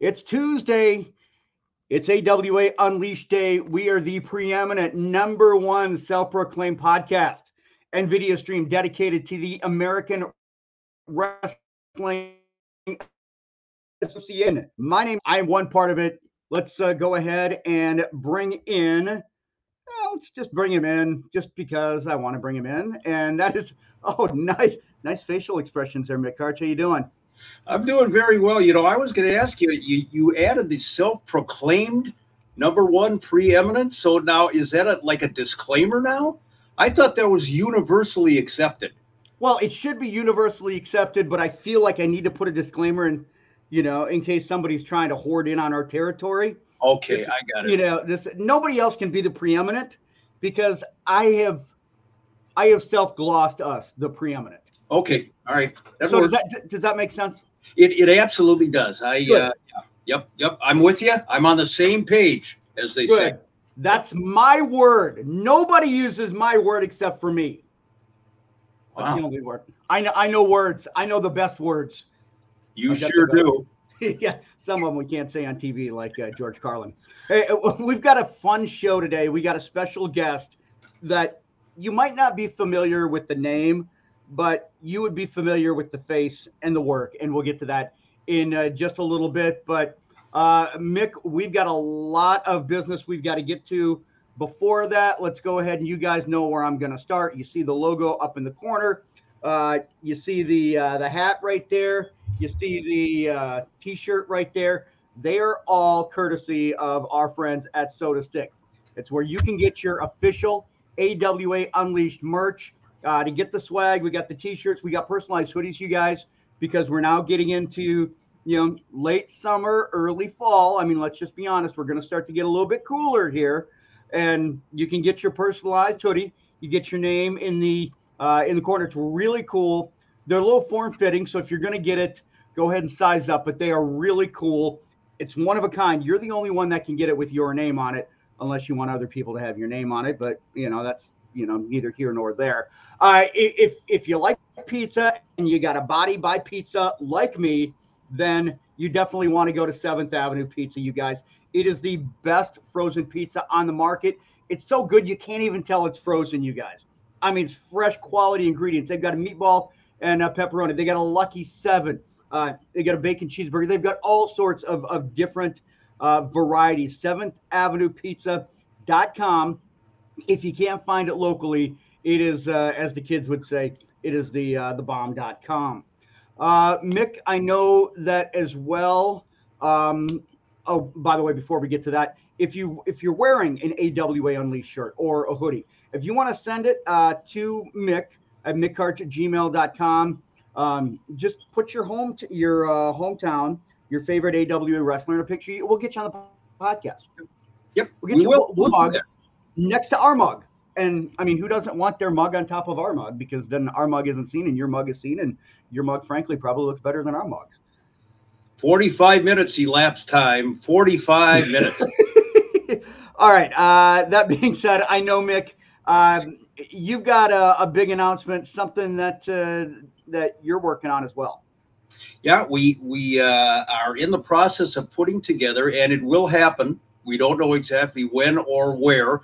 It's Tuesday. It's AWA Unleashed Day. We are the preeminent number one self proclaimed podcast and video stream dedicated to the American Wrestling Association. My name, I'm one part of it. Let's go ahead and bring in, let's just bring him in just because I want to bring him in. And that is, oh, nice facial expressions there, Mick Karch. How you doing? I'm doing very well. I was going to ask you, you added the self-proclaimed number one preeminent. So now is that like a disclaimer now? I thought that was universally accepted. Well, it should be universally accepted, but I feel like I need to put a disclaimer in, in case somebody's trying to hoard in on our territory. Okay, I got it. This nobody else can be the preeminent because I have self-glossed us the preeminent. Okay, all right. So does that make sense? It absolutely does. Yep. I'm with you. I'm on the same page, as they say. That's my word. Nobody uses my word except for me. That's Wow. the only word. I know words. I know the best words. You sure do. Yeah, some of them we can't say on TV, like George Carlin. Hey, we've got a fun show today. We got a special guest that you might not be familiar with the name, but you would be familiar with the face and the work, and we'll get to that in just a little bit. But Mick, we've got a lot of business we've got to get to. Before that, let's go ahead, and you guys know where I'm going to start. You see the logo up in the corner. You see the hat right there. You see the T-shirt right there. They are all courtesy of our friends at Soda Stick. It's where you can get your official AWA Unleashed merch. To get the swag, we got the T-shirts, we got personalized hoodies, you guys, because we're now getting into late summer, early fall. I mean, let's just be honest, we're going to start to get a little bit cooler here, and you can get your personalized hoodie. You get your name in the corner. It's really cool. They're a little form fitting, so if you're going to get it, go ahead and size up. But they are really cool. It's one of a kind. You're the only one that can get it with your name on it, unless you want other people to have your name on it. But that's neither here nor there. If you like pizza and you got a body by pizza like me, then you definitely want to go to 7th Avenue Pizza, you guys. It is the best frozen pizza on the market. It's so good you can't even tell it's frozen, you guys. I mean, it's fresh quality ingredients. They've got a meatball and a pepperoni. They got a Lucky 7. They got a bacon cheeseburger. They've got all sorts of different varieties. 7th Avenue Pizza.com. If you can't find it locally, it is, as the kids would say, it is the bomb.com. Mick, I know that as well. Oh, by the way, before we get to that, if you're wearing an AWA Unleashed shirt or a hoodie, if you want to send it to Mick at mickkarch@gmail.com, just put your hometown, your favorite AWA wrestler in a picture. We'll get you on the podcast. Yep, we'll get you a mug next to our mug. And I mean, who doesn't want their mug on top of our mug? Because then our mug isn't seen and your mug is seen, and your mug, frankly, probably looks better than our mugs. 45 minutes elapsed time. 45 minutes. All right. That being said, I know, Mick, you've got a big announcement, something that you're working on as well. Yeah, we are in the process of putting together, and it will happen. We don't know exactly when or where,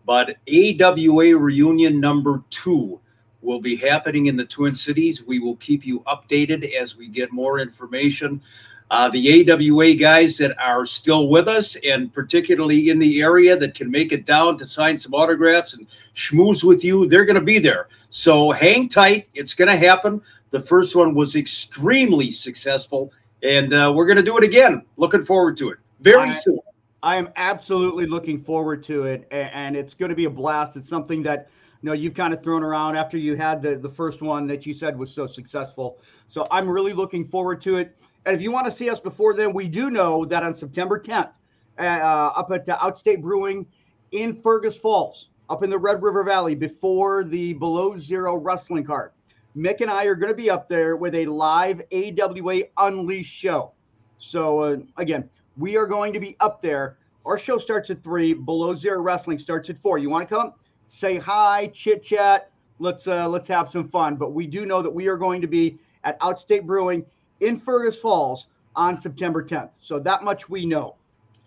but AWA Reunion number 2 will be happening in the Twin Cities. We will keep you updated as we get more information. The AWA guys that are still with us, and particularly in the area that can make it down to sign some autographs and schmooze with you, they're going to be there. So hang tight. It's going to happen. The first one was extremely successful, and we're going to do it again. Looking forward to it very soon. I am absolutely looking forward to it, and it's going to be a blast. It's something that you've kind of thrown around after you had the first one that you said was so successful. So I'm really looking forward to it. And if you want to see us before then, we do know that on September 10th, up at Outstate Brewing in Fergus Falls, up in the Red River Valley, before the Below Zero wrestling card, Mick and I are going to be up there with a live AWA Unleashed show. So again, we are going to be up there. Our show starts at 3. Below Zero Wrestling starts at 4. You want to come? Say hi, chit chat. Let's have some fun. But we do know that we are going to be at Outstate Brewing in Fergus Falls on September 10th. So that much we know.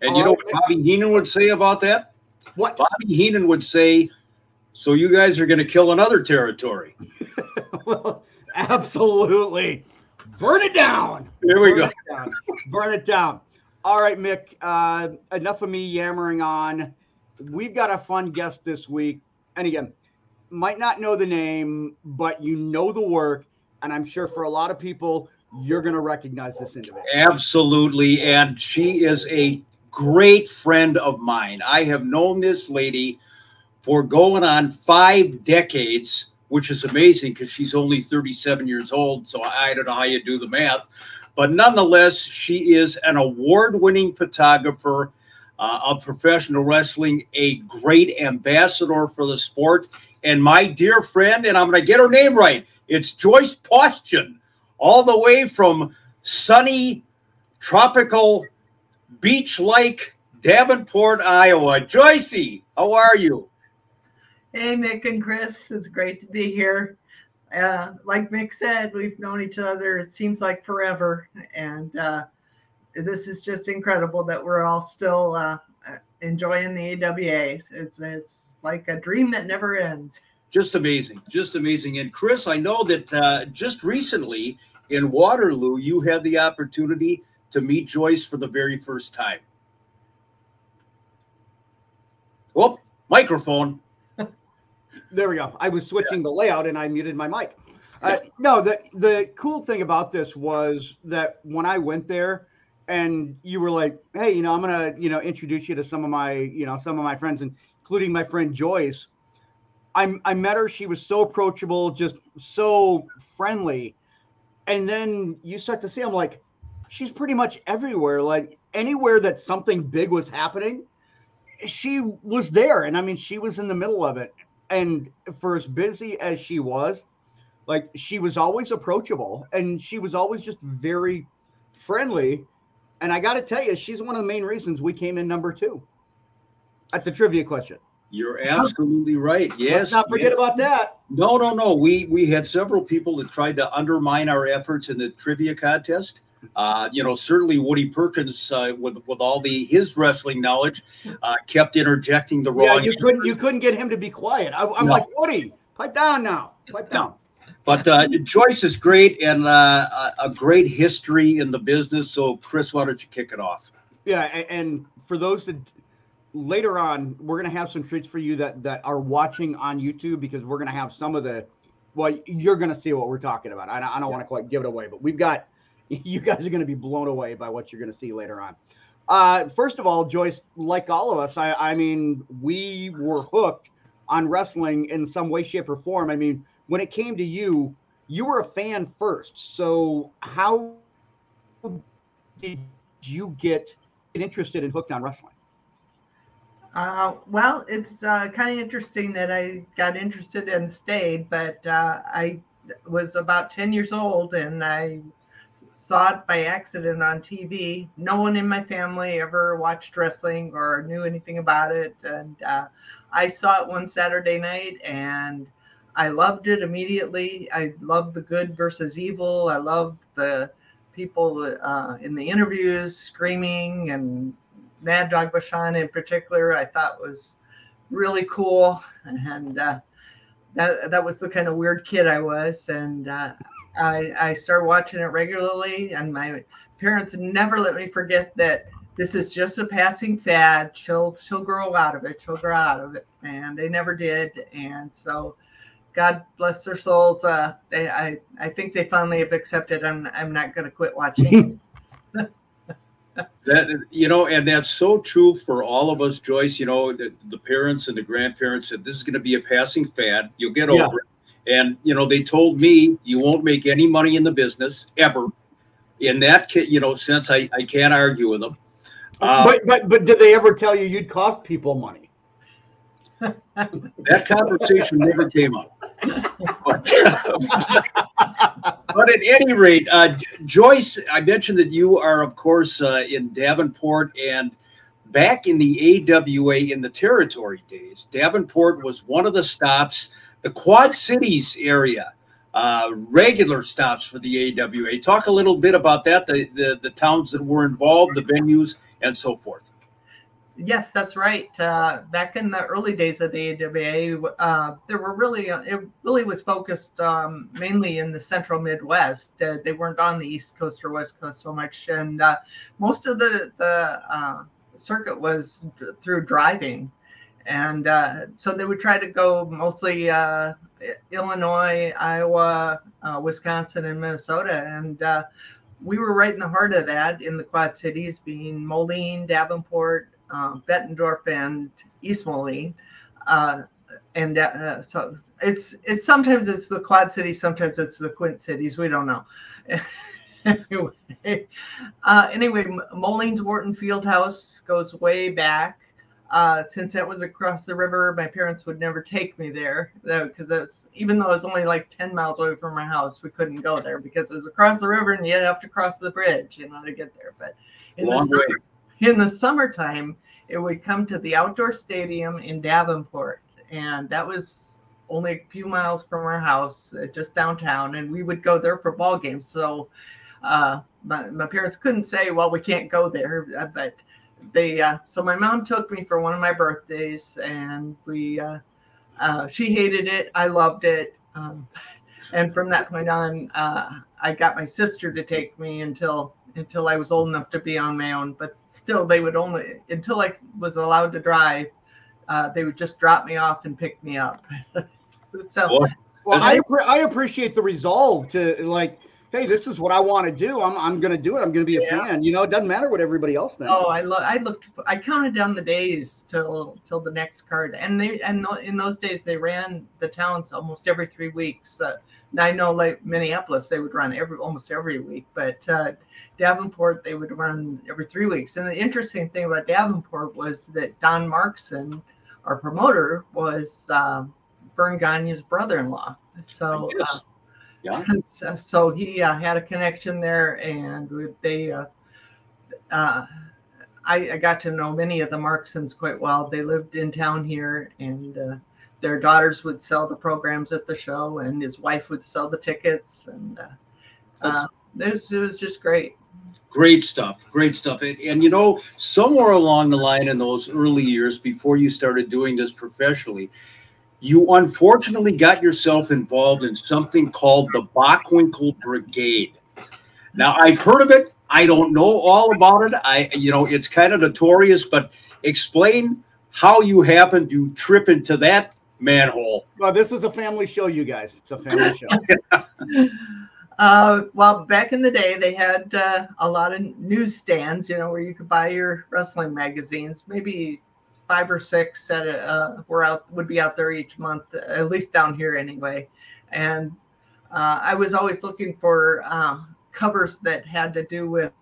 And you know what Bobby Heenan would say about that? What? Bobby Heenan would say, so you guys are going to kill another territory. Well, absolutely. Burn it down. There we go. Burn it down. All right, Mick, enough of me yammering on. We've got a fun guest this week. And again, might not know the name, but you know the work. And I'm sure for a lot of people, you're going to recognize this individual. Absolutely. And she is a great friend of mine. I have known this lady for going on 5 decades, which is amazing because she's only 37 years old. So I don't know how you do the math. But nonetheless, she is an award-winning photographer of professional wrestling, a great ambassador for the sport. And my dear friend, and I'm going to get her name right, it's Joyce Postjian, all the way from sunny, tropical, beach-like Davenport, Iowa. Joycey, how are you? Hey, Mick and Chris. It's great to be here. Like Mick said, we've known each other, it seems like forever. And this is just incredible that we're all still enjoying the AWA. It's like a dream that never ends. Just amazing. Just amazing. And Chris, I know that just recently in Waterloo, you had the opportunity to meet Joyce for the very first time. Whoop, microphone. There we go. I was switching the layout and I muted my mic. No, the cool thing about this was that when I went there and you were like, hey, I'm going to, introduce you to some of my friends, including my friend Joyce. I met her. She was so approachable, just so friendly. And then you start to see, I'm like, she's pretty much everywhere. Like anywhere that something big was happening, she was there. And I mean, she was in the middle of it. And for as busy as she was, like she was always approachable and she was always just very friendly. And I got to tell you, she's one of the main reasons we came in number 2 at the trivia question. You're absolutely right. Yes. Let's not forget about that. No. We had several people that tried to undermine our efforts in the trivia contest. Certainly Woody Perkins, with all his wrestling knowledge, kept interjecting the wrong. Yeah, you couldn't get him to be quiet. I'm like, Woody, pipe down now. Pipe down. But Joyce is great and a great history in the business. So Chris, why don't you kick it off? Yeah, and for those that later on, we're going to have some treats for you that are watching on YouTube, because we're going to have some of you're going to see what we're talking about. I don't want to quite give it away, but you guys are going to be blown away by what you're going to see later on. First of all, Joyce, like all of us, I mean, we were hooked on wrestling in some way, shape, or form. I mean, when it came to you were a fan first. So how did you get interested and hooked on wrestling? Well, it's kind of interesting that I got interested and stayed, but I was about 10 years old and I saw it by accident on TV. No one in my family ever watched wrestling or knew anything about it. And I saw it one Saturday night and I loved it immediately. I loved the good versus evil. I loved the people in the interviews screaming, and Mad Dog Vachon in particular, I thought was really cool. And that was the kind of weird kid I was. And I started watching it regularly, and my parents never let me forget that this is just a passing fad. She'll grow out of it. She'll grow out of it. And they never did. And so God bless their souls. I think they finally have accepted I'm not going to quit watching. And that's so true for all of us, Joyce. The parents and the grandparents said this is going to be a passing fad. You'll get over it. And, they told me you won't make any money in the business ever. In that sense, I can't argue with them. But did they ever tell you you'd cost people money? That conversation never came up. But at any rate, Joyce, I mentioned that you are, of course, in Davenport, and back in the AWA in the territory days, Davenport was one of the stops. The Quad Cities area regular stops for the AWA. Talk a little bit about that, the towns that were involved, the venues, and so forth. Yes, that's right. Back in the early days of the AWA, there were really it really was focused mainly in the central Midwest. They weren't on the East Coast or West Coast so much, and most of the circuit was through driving, and so they would try to go mostly Illinois, Iowa, Wisconsin, and Minnesota, and we were right in the heart of that in the Quad Cities, being Moline, Davenport, Bettendorf, and East Moline, so it's sometimes it's the Quad Cities, sometimes it's the Quint Cities. We don't know. Anyway, Moline's Wharton Fieldhouse goes way back. Since that was across the river, my parents would never take me there because even though it was only like 10 miles away from our house, we couldn't go there because it was across the river and you'd have to cross the bridge, to get there. But in the summertime, it would come to the outdoor stadium in Davenport, and that was only a few miles from our house, just downtown, and we would go there for ball games. So my parents couldn't say, well, we can't go there, but so my mom took me for one of my birthdays, and she hated it. I loved it. And from that point on, I got my sister to take me until I was old enough to be on my own. But still, they would only, until I was allowed to drive, they would just drop me off and pick me up. So, well, I appreciate the resolve to, like, hey, this is what I want to do. I'm going to do it. I'm going to be a fan. It doesn't matter what everybody else thinks. Oh, I counted down the days till the next card, and in those days they ran the towns almost every 3 weeks. I know, like Minneapolis, they would run almost every week, but Davenport, they would run every 3 weeks. And the interesting thing about Davenport was that Don Markson, our promoter, was Vern Gagne's brother-in-law. So. Yeah. So he had a connection there, and I got to know many of the Marksons quite well. They lived in town here, and their daughters would sell the programs at the show, and his wife would sell the tickets, and it was just great. Great stuff. Great stuff. And somewhere along the line in those early years before you started doing this professionally, you unfortunately got yourself involved in something called the Bockwinkel Brigade. Now, I've heard of it. I don't know all about it. It's kind of notorious, but explain how you happened to trip into that manhole. Well, this is a family show, you guys. It's a family show. Well, back in the day, they had a lot of newsstands, where you could buy your wrestling magazines, maybe 5 or 6 that would be out there each month, at least down here anyway. And I was always looking for covers that had to do with,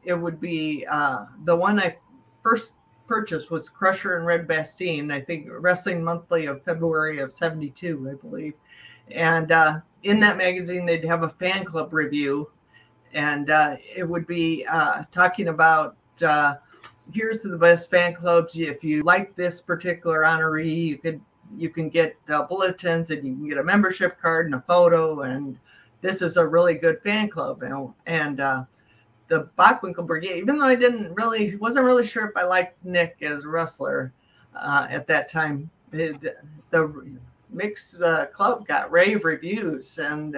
it would be the one I first purchased was Crusher and Red Bastien, I think Wrestling Monthly of February of '72, I believe. And in that magazine, they'd have a fan club review, and it would be talking about here's the best fan clubs. If you like this particular honoree, you can get bulletins, and you can get a membership card and a photo, and this is a really good fan club. And the Bockwinkel Brigade, even though I wasn't really sure if I liked Nick as a wrestler at that time, the mixed club got rave reviews, and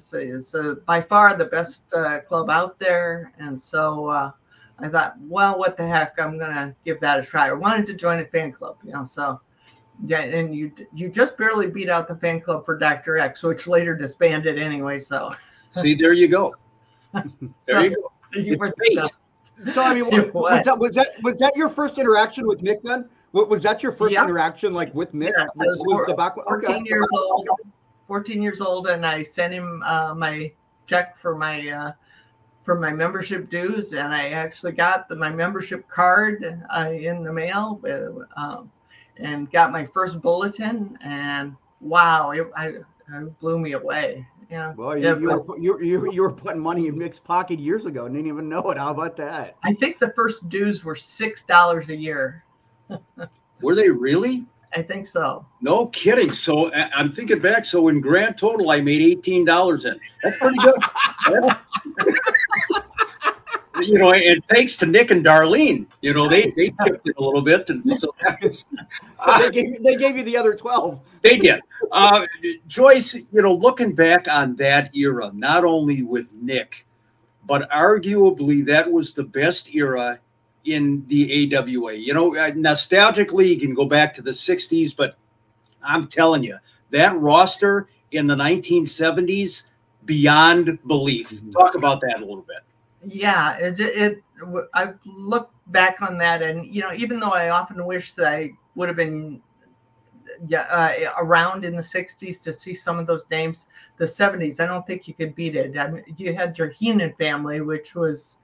so it's by far the best club out there. And so I thought, well, what the heck, I'm gonna give that a try. I wanted to join a fan club, so yeah. And you just barely beat out the fan club for Dr. X, which later disbanded anyway. So see, there you go. There you go. So I mean, was that your first interaction with Mick then? Was that your first interaction with Mick? Yes, was the 14 years old. 14 years old, and I sent him my check for my membership dues, and I actually got my membership card in the mail, and got my first bulletin, and wow, it blew me away. Yeah. Well, you were putting money in Mick's pocket years ago and didn't even know it. How about that? I think the first dues were $6 a year. Were they really? I think so. No kidding. So I'm thinking back. So in grand total, I made $18 in. That's pretty good. And thanks to Nick and Darlene, they tipped it a little bit, and so they gave you the other 12. They did. Joyce, looking back on that era, not only with Nick, but arguably that was the best era in the AWA. Nostalgically, you can go back to the 60s, but I'm telling you, that roster in the 1970s, beyond belief. Talk about that a little bit. Yeah, I look back on that, and even though I often wish that I would have been around in the 60s to see some of those names, the 70s, I don't think you could beat it. I mean, you had your Heenan family, which was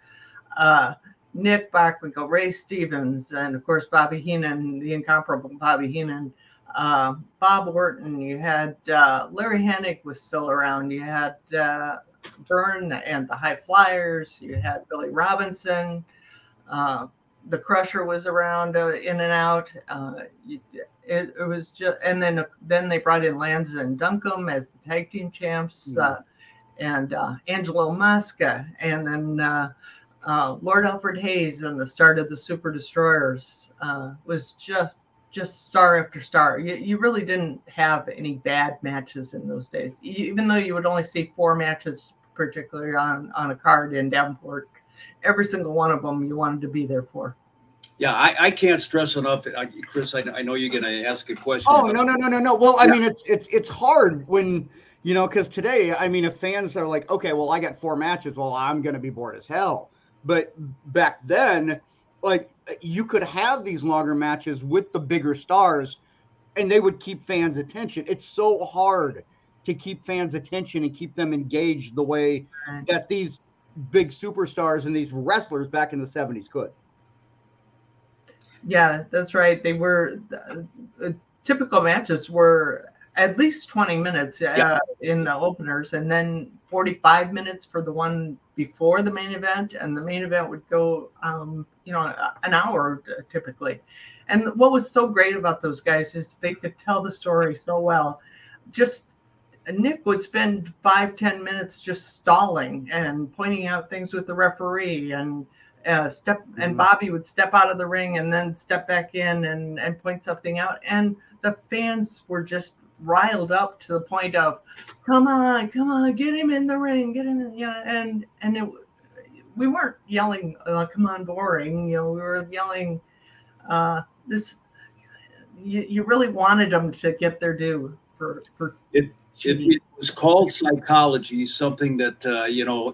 Nick Bockwinkel, Ray Stevens, and of course Bobby Heenan, the incomparable Bobby Heenan, Bob Orton. You had Larry Hennig was still around. You had Byrne and the High Flyers. You had Billy Robinson. The Crusher was around in and out. It was just, and then they brought in Lanza and Duncombe as the tag team champs, and Angelo Mosca, and then Lord Alfred Hayes, and the start of the Super Destroyers was just star after star. You really didn't have any bad matches in those days, even though you would only see 4 matches, particularly on a card in Davenport. Every single one of them you wanted to be there for. Yeah, I can't stress enough, Chris. I know you're going to ask a question. Oh, no. Well, I mean, it's hard when because today, I mean, if fans are like, okay, well, I got 4 matches, well, I'm going to be bored as hell. But back then, like, you could have these longer matches with the bigger stars, and they would keep fans' attention. It's so hard to keep fans' attention and keep them engaged the way that these big superstars and these wrestlers back in the 70s could. Yeah, that's right. They were typical matches were at least 20 minutes in the openers, and then 45 minutes for the one before the main event, and the main event would go an hour typically. And what was so great about those guys is they could tell the story so well. Just Nick would spend 5-10 minutes just stalling and pointing out things with the referee, and and Bobby would step out of the ring and then step back in and point something out, and the fans were just riled up to the point of, come on, get him in the ring, get him in, we weren't yelling, come on, boring, we were yelling this. You really wanted them to get their due for it was called psychology, something that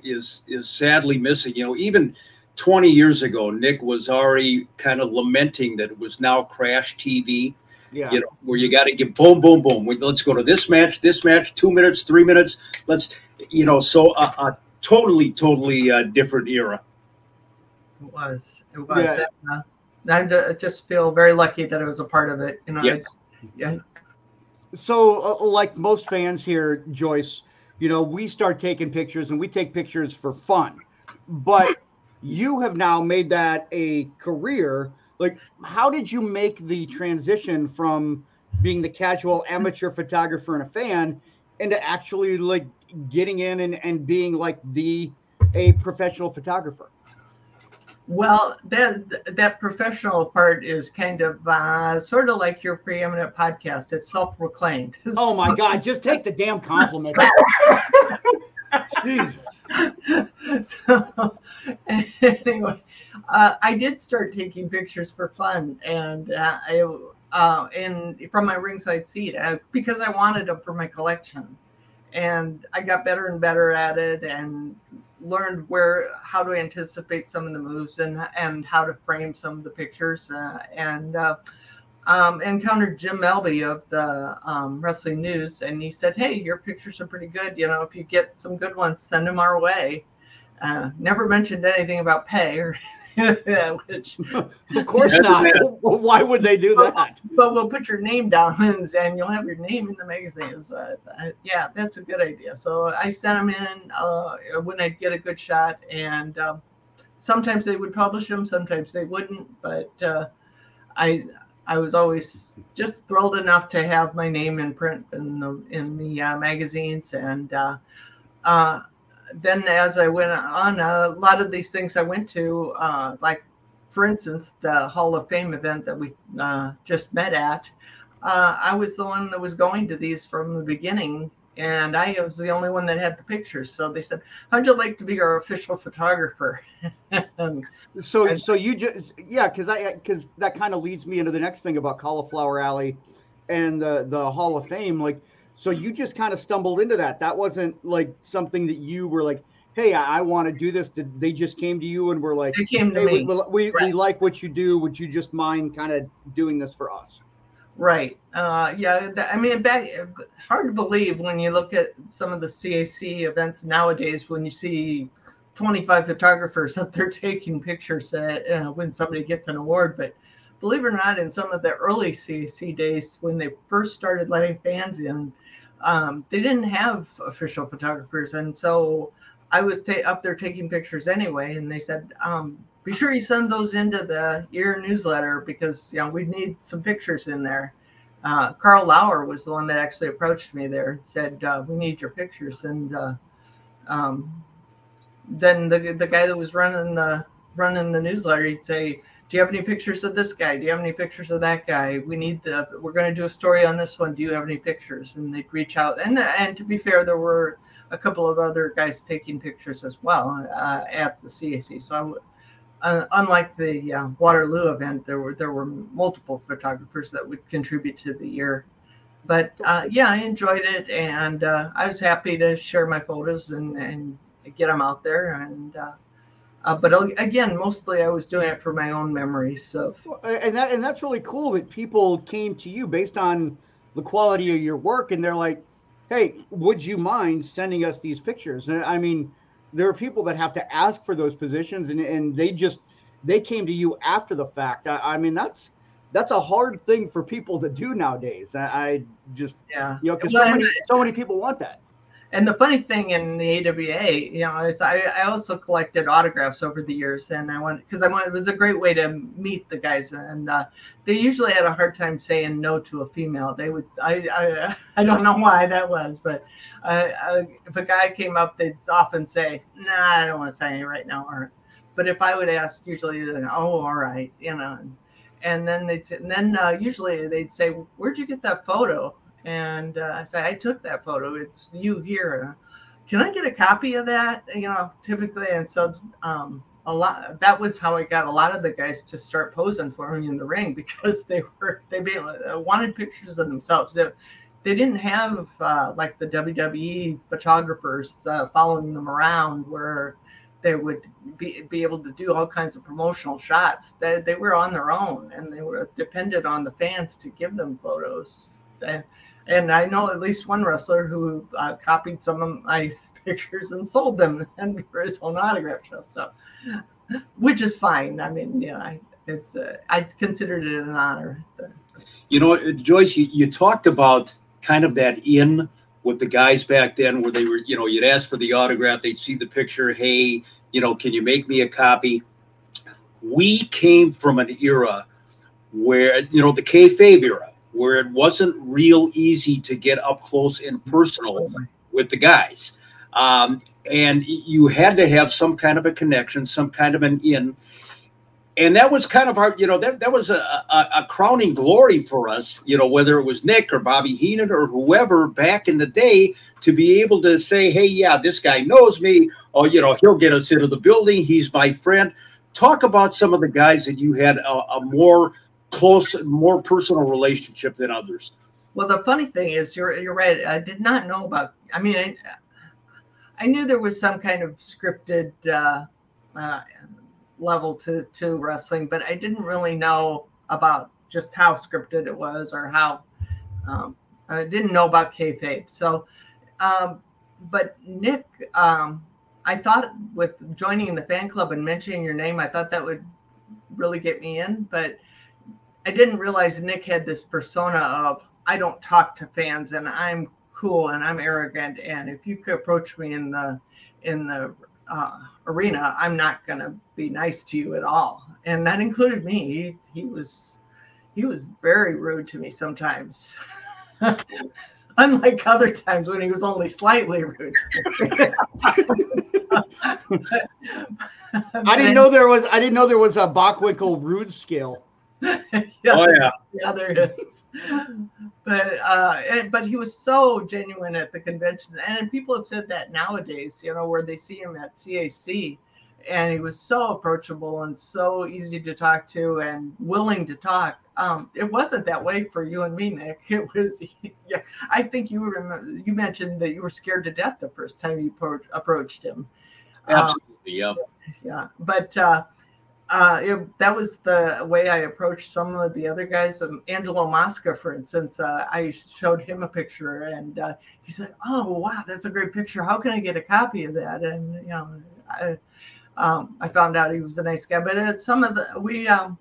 is sadly missing. Even 20 years ago, Nick was already kind of lamenting that it was now crash TV. Yeah. Where you got to get boom, boom, boom. Let's go to this match, 2 minutes, 3 minutes. Let's, so a totally different era. It was. Yeah. I just feel very lucky that I was a part of it. Yes. So, like most fans here, Joyce, we start taking pictures, and we take pictures for fun. But you have now made that a career. Like, how did you make the transition from being the casual amateur photographer and a fan into actually like getting in and being like a professional photographer? Well, that professional part is kind of sort of like your preeminent podcast. It's self-proclaimed. Oh my God! Just take the damn compliment. Jeez. So, anyway, I did start taking pictures for fun, and from my ringside seat because I wanted them for my collection, and I got better and better at it, and learned how to anticipate some of the moves and how to frame some of the pictures, and encountered Jim Melby of the Wrestling News, and he said, "Hey, your pictures are pretty good. If you get some good ones, send them our way." Never mentioned anything about pay or which of course not. Why would they do that? But we'll put your name down and you'll have your name in the magazines. Yeah, that's a good idea. So I sent them in when I'd get a good shot, and sometimes they would publish them, sometimes they wouldn't. But I I was always just thrilled enough to have my name in print in the magazines. And then as I went on, a lot of these things I went to, like, for instance, the Hall of Fame event that we just met at, I was the one that was going to these from the beginning, and I was the only one that had the pictures. So they said, "How'd you like to be our official photographer?" So you just, yeah, because that kind of leads me into the next thing about Cauliflower Alley and the Hall of Fame. Like, so you just kind of stumbled into that. That wasn't like something that you were like, "Hey, I want to do this." Did they just came to you and were like, They came to "Hey, me. we like what you do. Would you just mind kind of doing this for us?" Right. Yeah. I mean, hard to believe when you look at some of the CAC events nowadays, when you see 25 photographers up there taking pictures when somebody gets an award. But believe it or not, in some of the early CAC days, when they first started letting fans in, they didn't have official photographers. And so I was up there taking pictures anyway. And they said, be sure you send those into the year newsletter, because we need some pictures in there. Carl Lauer was the one that actually approached me there and said, we need your pictures. And then the guy that was running the newsletter, he'd say, "Do you have any pictures of this guy? Do you have any pictures of that guy? We're going to do a story on this one. Do you have any pictures?" And they'd reach out. And to be fair, there were a couple of other guys taking pictures as well at the CAC. So unlike the Waterloo event, there were multiple photographers that would contribute to the year. But I enjoyed it, and I was happy to share my photos and get them out there. And but again, mostly I was doing it for my own memories. So and that's really cool that people came to you based on the quality of your work, and they're like, "Hey, would you mind sending us these pictures?" And I mean, there are people that have to ask for those positions, and they came to you after the fact. I mean, that's a hard thing for people to do nowadays. I just, because so many people want that. And the funny thing in the AWA, is I also collected autographs over the years, and it was a great way to meet the guys, and they usually had a hard time saying no to a female. They would, I don't know why that was, but if a guy came up, they'd often say, "Nah, I don't want to sign you right now." But if I would ask, usually, "Oh, all right," and then usually they'd say, "Where'd you get that photo?" And I said, "I took that photo. It's you here. Can I get a copy of that?" Typically. And so that was how I got a lot of the guys to start posing for me in the ring, because they wanted pictures of themselves. They didn't have like the WWE photographers following them around, where they would be able to do all kinds of promotional shots. They were on their own, and they were dependent on the fans to give them photos. And I know at least one wrestler who copied some of my pictures and sold them and for his own autograph show. So, which is fine. I mean, I considered it an honor. Joyce, you talked about kind of that in with the guys back then, where they were, you'd ask for the autograph, they'd see the picture. "Hey, can you make me a copy?" We came from an era where, the kayfabe era, where it wasn't real easy to get up close and personal with the guys. And you had to have some kind of a connection, some kind of an in. And that was kind of our, that was a crowning glory for us, whether it was Nick or Bobby Heenan or whoever back in the day, to be able to say, "Hey, yeah, this guy knows me. Oh, he'll get us into the building. He's my friend." Talk about some of the guys that you had a more close, more personal relationship than others. Well, the funny thing is, you're right. I did not know about. I mean, I knew there was some kind of scripted level to wrestling, but I didn't really know about just how scripted it was, or how I didn't know about kayfabe. So, but Nick, I thought with joining the fan club and mentioning your name, I thought that would really get me in, but I didn't realize Nick had this persona of, "I don't talk to fans, and I'm cool, and I'm arrogant, and if you could approach me in the arena, I'm not going to be nice to you at all." And that included me. He was he was very rude to me sometimes. Unlike other times when he was only slightly rude. I didn't know there was a Bockwinkel rude scale. Yeah, Oh yeah. Yeah, there it is. But he was so genuine at the convention, and people have said that nowadays, you know, where they see him at CAC, and he was so approachable and so easy to talk to and willing to talk. It wasn't that way for you and me, Nick. It was, yeah. I think you mentioned that you were scared to death the first time you approached him. Absolutely, yeah. Yeah, but that was the way I approached some of the other guys. Angelo Mosca, for instance, I showed him a picture, and he said, "Oh, wow, that's a great picture. How can I get a copy of that?" And you know, I found out he was a nice guy. But some of the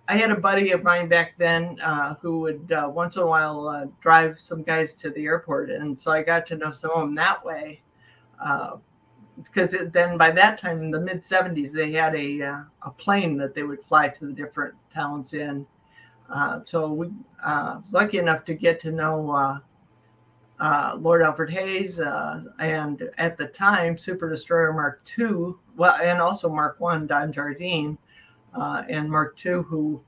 I had a buddy of mine back then who would once in a while drive some guys to the airport, and so I got to know some of them that way. Because then by that time in the mid 70s, they had a plane that they would fly to the different towns in. So we was lucky enough to get to know Lord Alfred Hayes, and at the time Super Destroyer Mark II, well, and also Mark I, Don Jardine, and Mark II, who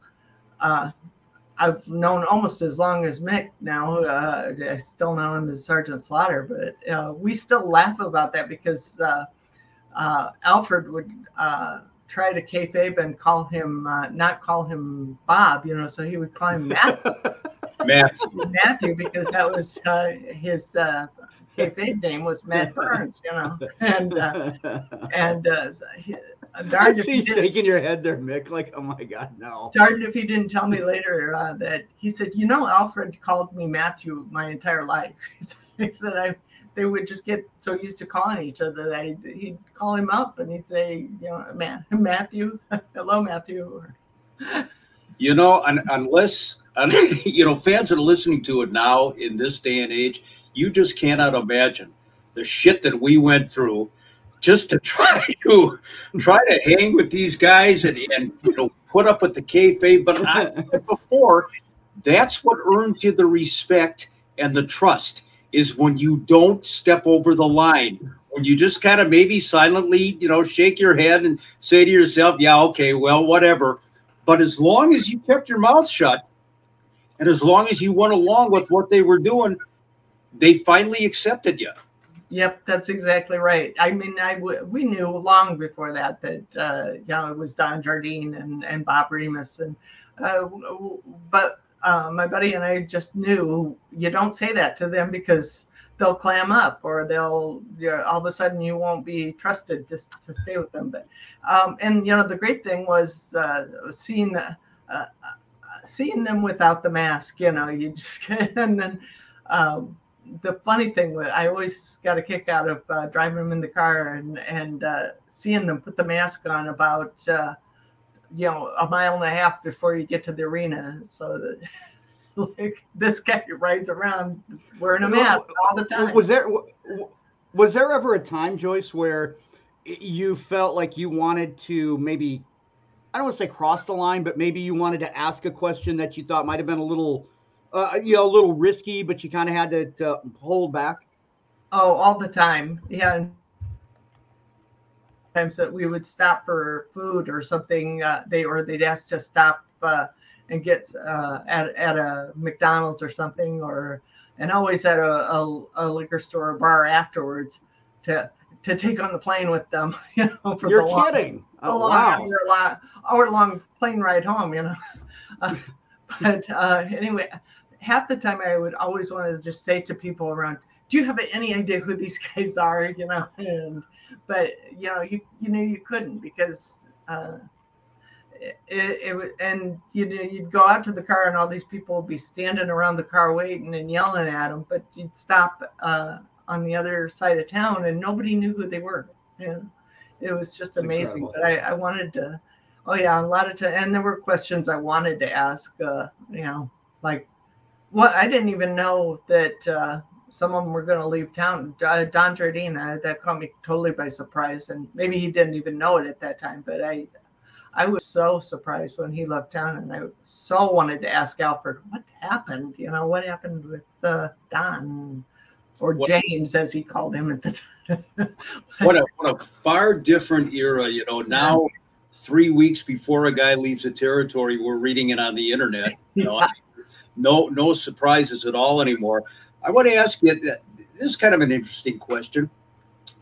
I've known almost as long as Mick now. I still know him as Sergeant Slaughter, but we still laugh about that because Alfred would try to kayfabe and call him, not call him Bob, you know, so he would call him Matthew. Matthew, because that was his kayfabe name was Matt Burns, you know, and I see you shaking your head there, Mick, like, oh my God, no. Darned if he didn't tell me later that he said, you know, Alfred called me Matthew my entire life. He said they would just get so used to calling each other that he'd call him up and he'd say, you know, Matthew, hello, Matthew. You know, unless you know, fans that are listening to it now in this day and age, you just cannot imagine the shit that we went through just to try to hang with these guys and you know, put up with the kayfabe. But I said before, that's what earns you the respect and the trust, is when you don't step over the line, when you just kind of maybe silently, you know, shake your head and say to yourself, yeah, okay, well, whatever. But as long as you kept your mouth shut and as long as you went along with what they were doing, they finally accepted you. Yep, that's exactly right. I mean, we knew long before that you know, it was Don Jardine and Bob Remus, and but my buddy and I just knew you don't say that to them because they'll clam up, or they'll, you know, all of a sudden you won't be trusted to stay with them. But and you know, the great thing was seeing them without the mask. You know, you just and then. The funny thing was, I always got a kick out of driving them in the car and seeing them put the mask on about, you know, a mile and a half before you get to the arena. So that, like, this guy rides around wearing a mask all the time. Was there ever a time, Joyce, where you felt like you wanted to maybe, I don't want to say cross the line, but maybe you wanted to ask a question that you thought might have been a little you know, a little risky, but you kind of had to hold back? Oh, all the time. Yeah. Times that we would stop for food or something, they'd ask to stop and get at a McDonald's or something, and always at a liquor store or bar afterwards to take on the plane with them. You know, for You're kidding. hour-long plane ride home. You know, but anyway. Half the time I would always want to just say to people around, do you have any idea who these guys are? You know, but you know, you couldn't, because and you'd go out to the car and all these people would be standing around the car waiting and yelling at them, but you'd stop on the other side of town and nobody knew who they were. And it was just amazing. Incredible. But I wanted to, oh yeah, a lot of time, and there were questions I wanted to ask, you know, like, what, I didn't even know that some of them were going to leave town. Don Jardine, that caught me totally by surprise, and maybe he didn't even know it at that time. But I was so surprised when he left town, and I so wanted to ask Alfred what happened. You know, what happened with Don, or James as he called him at the time. What a far different era. You know, now 3 weeks before a guy leaves a territory, we're reading it on the internet. You know, no surprises at all anymore. I want to ask you, this is kind of an interesting question.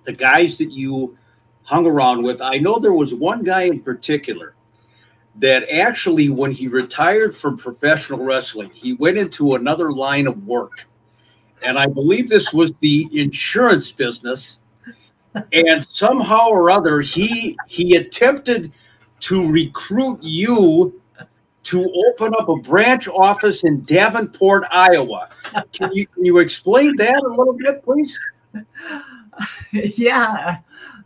The guys that you hung around with, I know there was one guy in particular that actually, when he retired from professional wrestling, he went into another line of work. And I believe this was the insurance business. And somehow or other, he attempted to recruit you to open up a branch office in Davenport, Iowa. Can you explain that a little bit, please? Yeah,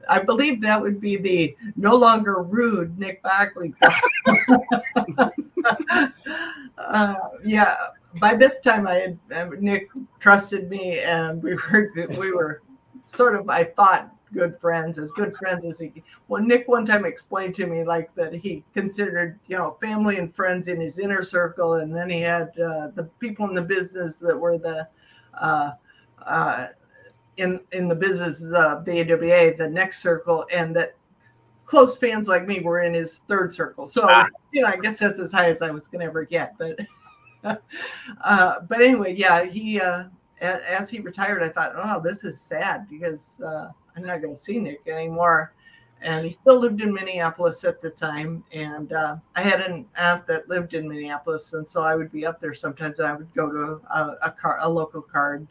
I believe that would be the no longer rude Nick Backley. Yeah, by this time Nick trusted me, and we were sort of, I thought, good friends as he. Well, Nick one time explained to me like that he considered, you know, family and friends in his inner circle, and then he had the people in the business that were the in the business of the AWA, the next circle, and that close fans like me were in his third circle. So you know, I guess that's as high as I was going to ever get. But anyway, yeah, he as he retired, I thought, oh, this is sad because I'm not going to see Nick anymore. And he still lived in Minneapolis at the time. And I had an aunt that lived in Minneapolis. And so I would be up there sometimes. I would go to a local card.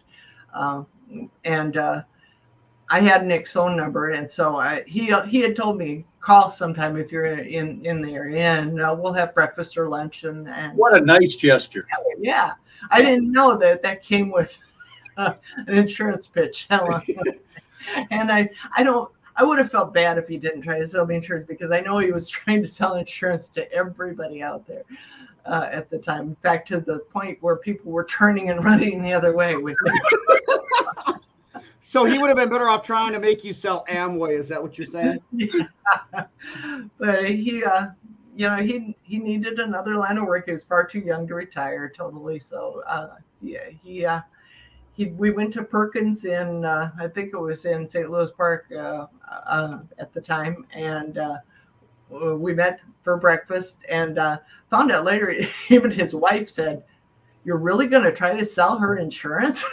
And I had Nick's phone number. And so he had told me, call sometime if you're in the area, and we'll have breakfast or lunch. And what a nice gesture. Yeah. I didn't know that came with an insurance pitch. And I would have felt bad if he didn't try to sell me insurance, because I know he was trying to sell insurance to everybody out there at the time. In fact, to the point where people were turning and running the other way. So he would have been better off trying to make you sell Amway. Is that what you're saying? Yeah. But he, you know, he needed another line of work. He was far too young to retire totally. So yeah, we went to Perkins in, I think it was in St. Louis Park at the time, and we met for breakfast, and found out later, even his wife said, "You're really going to try to sell her insurance?"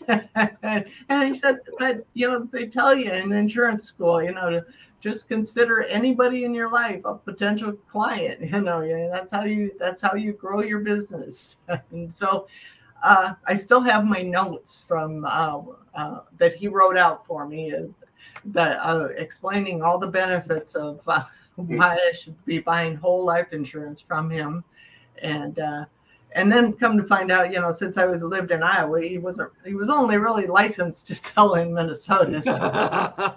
And he said, "But you know, they tell you in insurance school, you know, to just consider anybody in your life a potential client. You know, that's how you grow your business." And so I still have my notes from that he wrote out for me, that explaining all the benefits of why I should be buying whole life insurance from him, and then come to find out, you know, since I lived in Iowa, he was only really licensed to sell in Minnesota.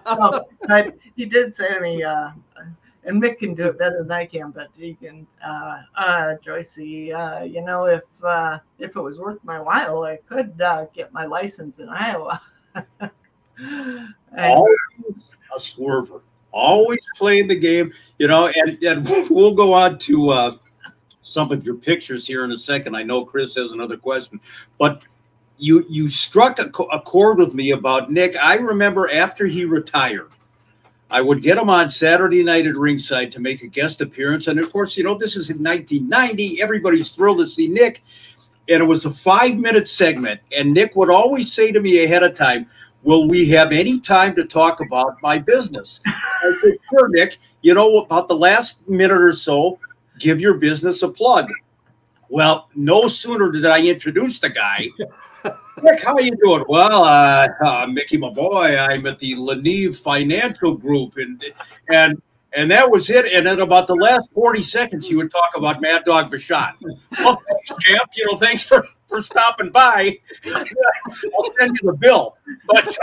So but he did say to me, and Mick can do it better than I can, but he can, Joycey, you know, if it was worth my while, I could get my license in Iowa. Always a swerver, always playing the game, you know, and we'll go on to some of your pictures here in a second. I know Chris has another question, but you struck a chord with me about Nick. I remember after he retired, I would get him on Saturday night at ringside to make a guest appearance. And of course, you know, this is in 1990. Everybody's thrilled to see Nick. And it was a 5-minute segment. And Nick would always say to me ahead of time, "Will we have any time to talk about my business?" I said, "Sure, Nick. You know, about the last minute or so, give your business a plug." Well, no sooner did I introduce the guy. "Nick, how you doing?" "Well, Mickey, my boy, I'm at the Leneve Financial Group," and that was it. And in about the last 40 seconds, he would talk about Mad Dog Vachon. "Well, thanks, champ. You know, thanks for stopping by. I'll send you the bill." But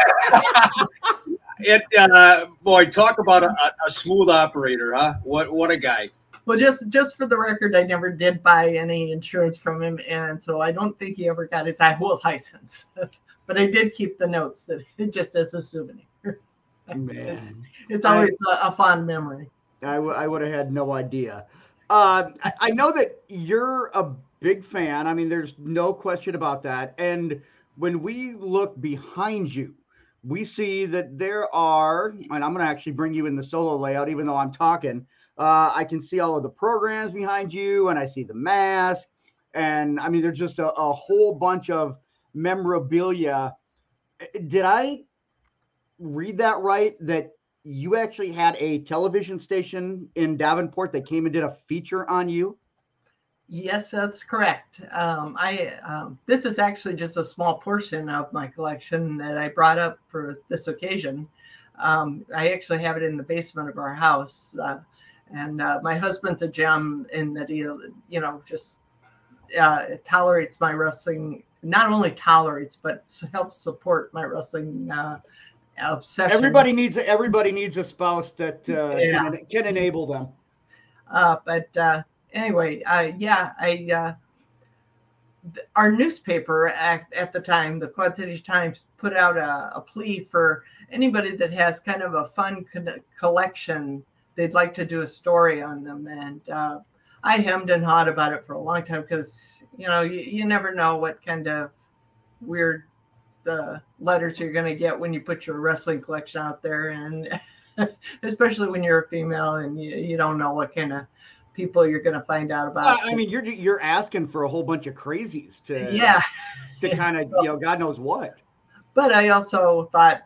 boy, talk about a smooth operator, huh? What a guy. Well, just for the record, I never did buy any insurance from him, and so I don't think he ever got his Iowa license. But I did keep the notes, that just as a souvenir. Man, it's always a fond memory. I would have had no idea. I know that you're a big fan. I mean, there's no question about that. And when we look behind you, we see that there are, and I'm going to actually bring you in the solo layout, even though I'm talking. I can see all of the programs behind you, and I see the mask. And I mean, there's just a whole bunch of memorabilia. Did I read that right? That you actually had a television station in Davenport that came and did a feature on you? Yes, that's correct. This is actually just a small portion of my collection that I brought up for this occasion. I actually have it in the basement of our house, and my husband's a gem in that he, just tolerates my wrestling. Not only tolerates, but helps support my wrestling obsession. Everybody needs a spouse that can enable them. Anyway, our newspaper at the time, the Quad City Times, put out a plea for anybody that has kind of a fun collection. They'd like to do a story on them. And I hemmed and hawed about it for a long time because, you never know what kind of weird letters you're going to get when you put your wrestling collection out there. And especially when you're a female and you don't know what kind of people you're going to find out about. I mean, you're asking for a whole bunch of crazies to kind of, God knows what. But I also thought,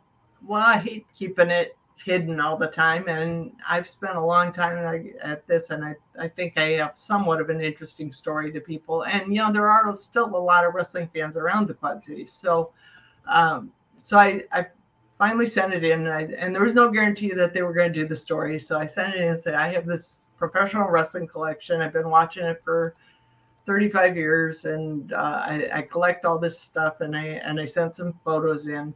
well, I hate keeping it hidden all the time, and I've spent a long time at this, and I think I have somewhat of an interesting story to people. And there are still a lot of wrestling fans around the Quad Cities, so I finally sent it in, and there was no guarantee that they were going to do the story, so I sent it in and said, I have this professional wrestling collection. I've been watching it for 35 years, and I collect all this stuff, and I sent some photos in.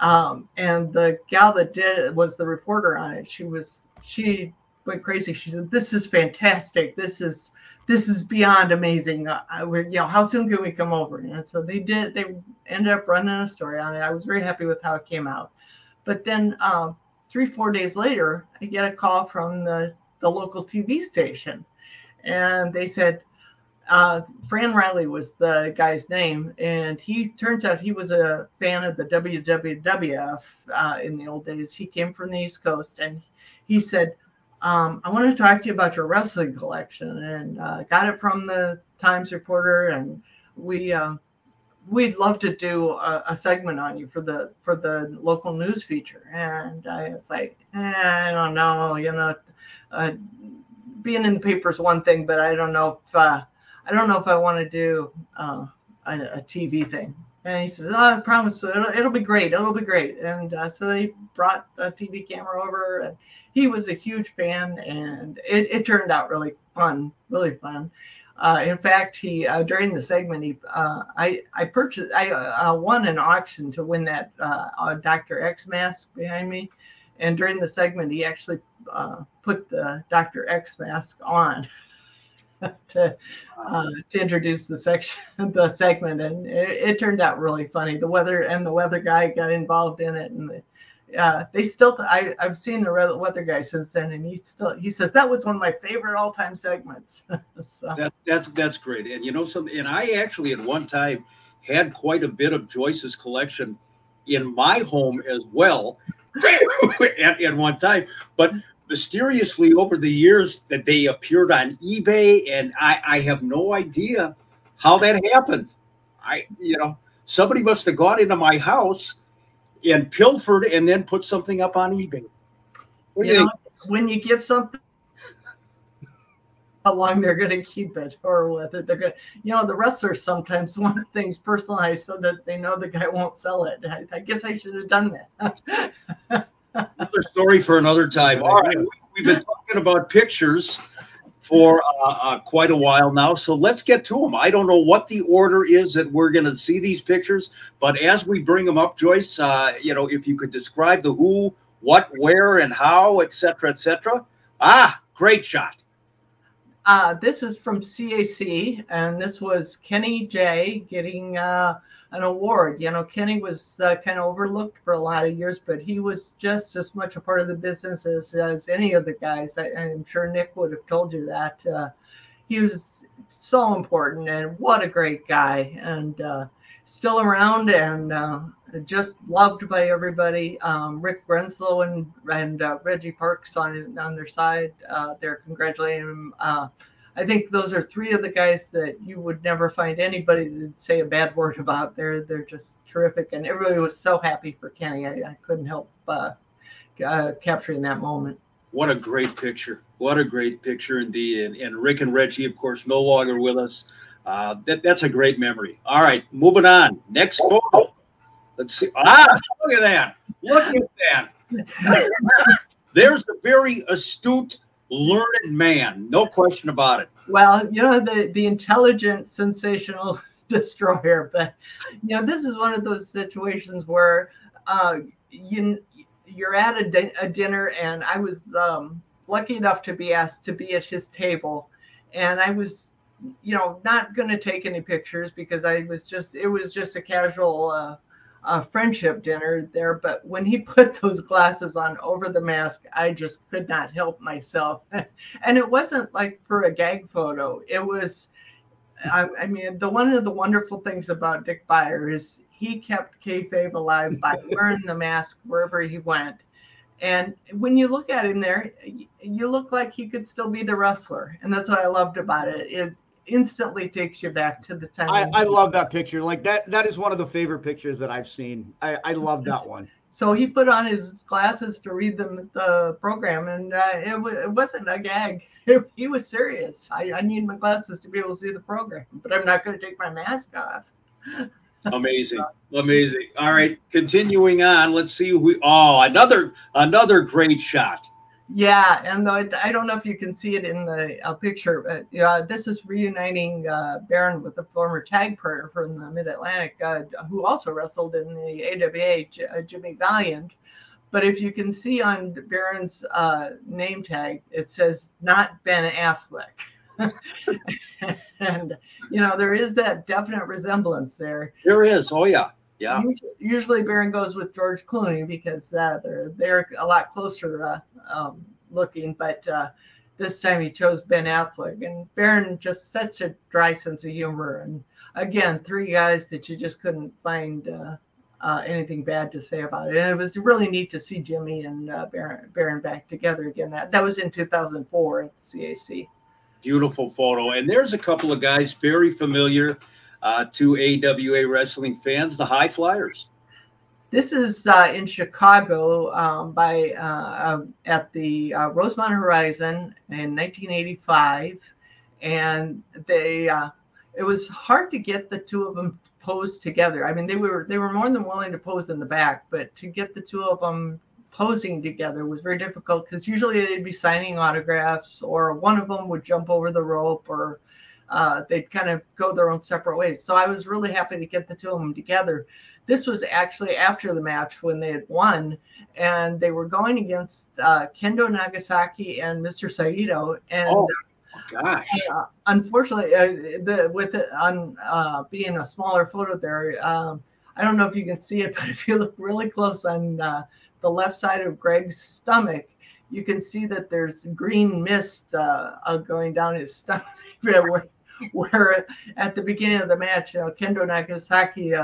And the gal that did it was the reporter on it. She went crazy. She said, "This is fantastic. This is beyond amazing. How soon can we come over?" And so they did. They ended up running a story on it. I was very happy with how it came out. But then 3-4 days later, I get a call from the local TV station, and they said, Fran Riley was the guy's name, and turns out he was a fan of the WWF in the old days. He came from the East Coast, and he said, I want to talk to you about your wrestling collection, and got it from the Times Reporter, and we'd love to do a segment on you for the local news feature. And I was like, I don't know, being in the paper is one thing, but I don't know if I want to do a TV thing. And he says, I promise it'll be great. It'll be great. And so they brought a TV camera over, and he was a huge fan, and it turned out really fun. In fact, he during the segment, I won an auction to win that Dr. X mask behind me. And during the segment, he actually put the Dr. X mask on to introduce the segment, and it turned out really funny. The weather guy got involved in it, and they still. I've seen the weather guy since then, and he says that was one of my favorite all-time segments. So. That's great, and and I actually at one time had quite a bit of Joyce's collection in my home as well at one time, but mysteriously over the years that they appeared on eBay, and I have no idea how that happened. Somebody must have gone into my house and pilfered and then put something up on eBay. What do you think? When you give something, how long they're going to keep it, or whether they're going to, the wrestlers sometimes want things personalized so that they know the guy won't sell it. I guess I should have done that. Another story for another time. All right, we've been talking about pictures for quite a while now, so let's get to them. I don't know what the order is that we're going to see these pictures, but as we bring them up, Joyce, if you could describe the who, what, where, and how, etc., etc. Great shot. This is from CAC, and this was Kenny J getting an award. You know, Kenny was kind of overlooked for a lot of years, but he was just as much a part of the business as any of the guys. I'm sure Nick would have told you that. He was so important, and what a great guy, and still around and just loved by everybody. Rick Grenslow and Reggie Parks on their side. They're congratulating him. I think those are three of the guys that you would never find anybody that'd say a bad word about. They're just terrific, and everybody was so happy for Kenny. I couldn't help capturing that moment. What a great picture. What a great picture indeed. And Rick and Reggie, of course, no longer with us. That's a great memory. All right, moving on. Next photo. Let's see. Look at that. Look at that. There's a very astute, learned man. No question about it. Well, you know, the intelligent, sensational destroyer. But, you know, this is one of those situations where you're at a dinner, and I was lucky enough to be asked to be at his table. And I was, you know, not going to take any pictures because it was just a casual friendship dinner there. But when he put those glasses on over the mask, I just could not help myself. And it wasn't like for a gag photo. It was, I mean, one of the wonderful things about Dick Beyer is he kept kayfabe alive by wearing the mask wherever he went. And when you look at him there, you look like he could still be the wrestler. And that's what I loved about it. It instantly takes you back to the time. I love that picture. Like that is one of the favorite pictures that I've seen. I love that one. So he put on his glasses to read the program, and it wasn't a gag. He was serious. I need my glasses to be able to see the program, but I'm not going to take my mask off. Amazing. Amazing. All right, continuing on. Let's see another great shot. Yeah, and I don't know if you can see it in the picture, but this is reuniting Baron with a former tag partner from the Mid-Atlantic, who also wrestled in the AWA, Jimmy Valiant. But if you can see on Baron's name tag, it says not Ben Affleck. And, you know, there is that definite resemblance there. There is. Oh, yeah. Yeah. Usually Baron goes with George Clooney because they're a lot closer looking, but this time he chose Ben Affleck. And Baron just such a dry sense of humor. And again, three guys that you just couldn't find anything bad to say about it. And it was really neat to see Jimmy and Baron back together again. That was in 2004 at the CAC. Beautiful photo. And there's a couple of guys very familiar to AWA wrestling fans, the High Flyers. This is in Chicago at the Rosemont Horizon in 1985, and it was hard to get the two of them posed together. I mean, they were more than willing to pose in the back, but to get the two of them posing together was very difficult because usually they'd be signing autographs, or one of them would jump over the rope, or they'd kind of go their own separate ways. So I was really happy to get the two of them together. This was actually after the match when they had won, and they were going against Kendo Nagasaki and Mr. Saito. And gosh, unfortunately, being a smaller photo there, I don't know if you can see it, but if you look really close on the left side of Greg's stomach, you can see that there's green mist going down his stomach. Where at the beginning of the match, Kendo Nagasaki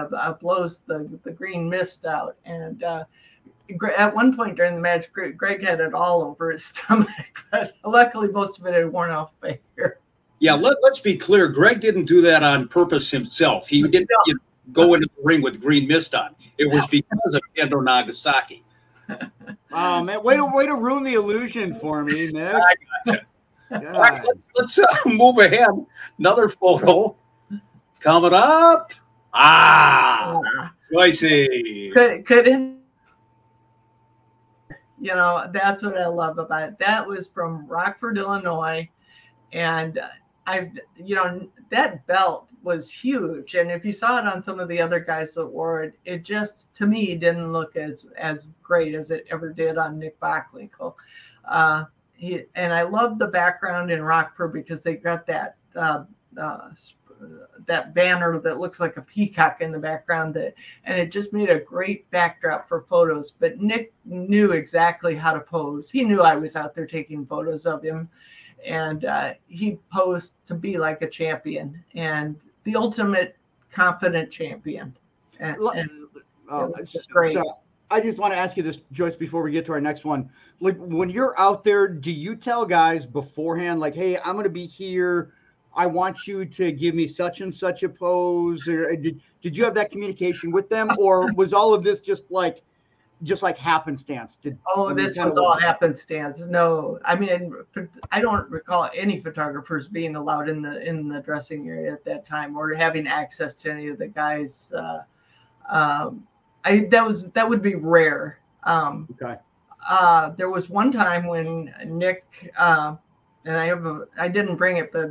blows the green mist out. And at one point during the match, Greg had it all over his stomach. But luckily, most of it had worn off by here. Yeah, let's be clear. Greg didn't do that on purpose himself. He didn't go into the ring with green mist on. It was because of Kendo Nagasaki. Oh, man. Way to ruin the illusion for me, Nick. I gotcha. All right, let's move ahead. Another photo coming up. Joycey. Couldn't, you know, that's what I love about it. That was from Rockford, Illinois, and that belt was huge. And if you saw it on some of the other guys that wore it, it just, to me, didn't look as great as it ever did on Nick Bockwinkel. and I love the background in Rockford because they got that that banner that looks like a peacock in the background, and it just made a great backdrop for photos. But Nick knew exactly how to pose. He knew I was out there taking photos of him, and he posed to be like a champion and the ultimate confident champion. And it was just great. So I just want to ask you this, Joyce, before we get to our next one. Like, when you're out there, do you tell guys beforehand, like, hey, I'm going to be here, I want you to give me such and such a pose? Or did you have that communication with them, or was all of this just like happenstance? This was all happenstance. No, I mean, I don't recall any photographers being allowed in the dressing area at that time, or having access to any of the guys. That would be rare. Okay. There was one time when Nick, and I didn't bring it, but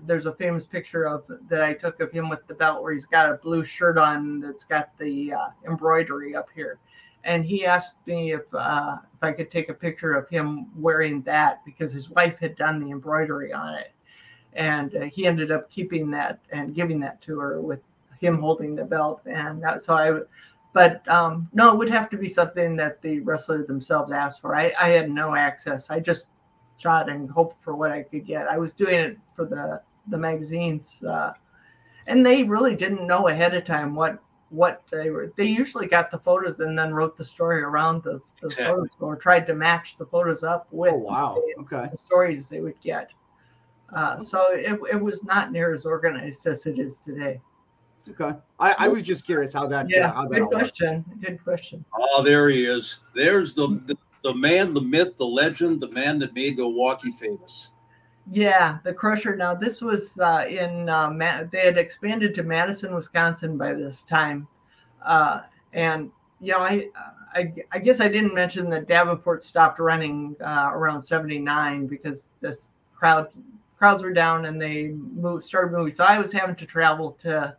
there's a famous picture that I took of him with the belt where he's got a blue shirt on that's got the embroidery up here. And he asked me if I could take a picture of him wearing that because his wife had done the embroidery on it. And he ended up keeping that and giving that to her with him holding the belt. And no, it would have to be something that the wrestler themselves asked for. I had no access. I just shot and hoped for what I could get. I was doing it for the magazines, and they really didn't know ahead of time what they usually got the photos and then wrote the story around the photos, or tried to match the photos up with the stories they would get. So it was not near as organized as it is today. Okay. I was just curious how that. Good question. Good question. Oh, there he is. There's the man, the myth, the legend, the man that made Milwaukee famous. Yeah, the Crusher. Now, this was they had expanded to Madison, Wisconsin by this time. And, I guess I didn't mention that Davenport stopped running around 79 because the crowds were down and they started moving. So I was having to travel to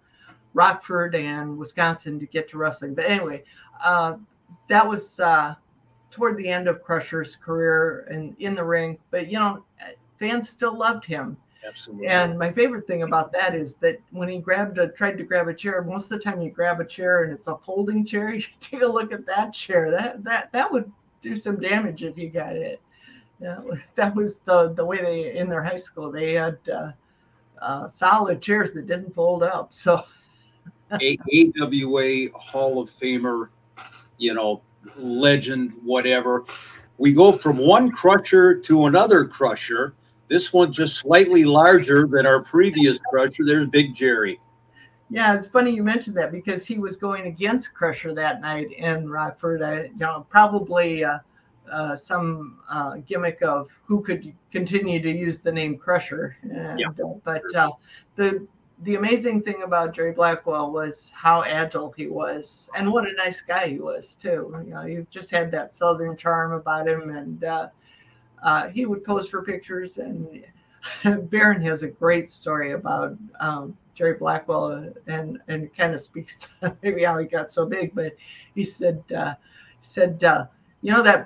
Rockford and Wisconsin to get to wrestling. But anyway, that was toward the end of Crusher's career and in the ring. But, fans still loved him. Absolutely. And my favorite thing about that is that when he tried to grab a chair, most of the time you grab a chair and it's a folding chair. You take a look at that chair. That would do some damage if you got it. That was the way they, in their high school, they had solid chairs that didn't fold up. So AWA Hall of Famer, legend, whatever. We go from one Crusher to another Crusher. This one just slightly larger than our previous Crusher. There's Big Jerry. Yeah, it's funny you mentioned that because he was going against Crusher that night in Rockford. Probably some gimmick of who could continue to use the name Crusher. But the amazing thing about Jerry Blackwell was how agile he was, and what a nice guy he was too. He just had that Southern charm about him, and he would pose for pictures. And Baron has a great story about Jerry Blackwell, and it kind of speaks to maybe how he got so big. But he said, that